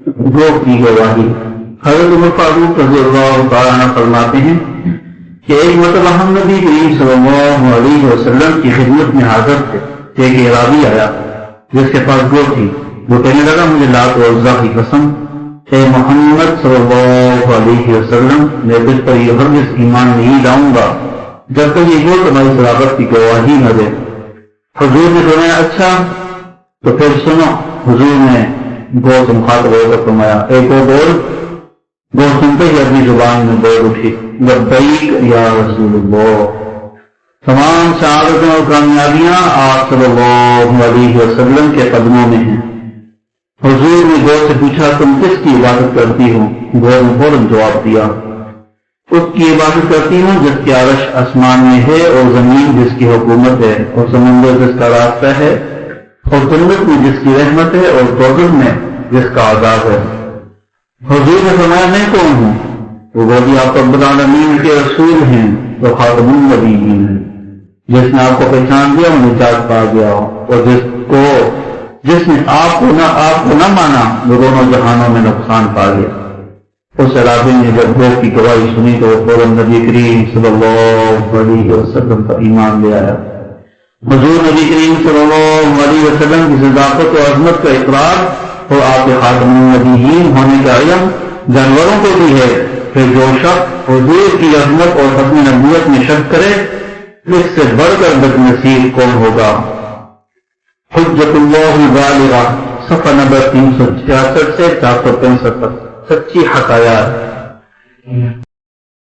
گو کی گواہی۔ حضرت عمر فاروق رضی اللہ تعالیٰ عنہ فرماتے ہیں کہ ایک مرتبہ ہم نبی کریم صلی اللہ علیہ وسلم کی خدمت میں حاضر تھے کہ ایک اعرابی آیا جس کے پاس گو تھی۔ وہ کہنے لگا مجھے لات و عزا کی قسم، اے محمد صلی اللہ علیہ وسلم، میں تجھ پر یہ ہرگز ایمان نہیں لاؤں گا جب تک یہ گو تمہاری صداقت کی گواہی نہ دے۔ حضور نے فرمایا اچھا تو پھر سنو۔ حضور نے گو سے مخاطب ہو کر فرمایا اے گو بول۔ گو سنتے ہی اپنی زبان میں بول اٹھی لبیک یا رسول اللہ۔ تمام سعادتیں اور کامیابیاں آپ صلی اللہ علیہ وسلم کے قدموں میں ہیں۔ حضور نے گو سے پوچھا تم کس کی عبادت کرتی ہو؟ گو نے فوراً جواب دیا اس کی عبادت کرتی ہوں جس کی عرش آسمان میں ہے اور زمین جس کی حکومت ہے اور سمندر جس کا راستہ ہے اور جنت میں جس کی رحمت ہے اور دوزخ میں جس کا عذاب ہے۔ حضور نے فرمایا میں کون ہوں؟ وہ بولی آپ رب العالمین کے رسول ہیں تو خاتم النبیین ہیں۔ جس نے آپ کو پہچان دیا وہ نجات پا گیا اور جس نے آپ کو نہ مانا وہ دونوں جہانوں میں نقصان پا گیا۔ اس عرابی نے جب گو کی گواہی سنی تو فوراً نبی کریم صلی اللہ علیہ وسلم پر ایمان لے آیا۔ حضور نبی کریم صلی اللہ علیہ وسلم کی صداقت و عظمت کا اقرار اور آپ کے خاتم النبیین ہونے کا علم جانوروں کو بھی ہے، پھر جو شخص حضور کی عظمت اور ختم نبوت میں شک کرے اس سے بڑھ کر بد نصیب کون ہوگا؟ حجت اللہ البالغہ، صفحہ نمبر 366 سے 465 تک، سچی حکایات۔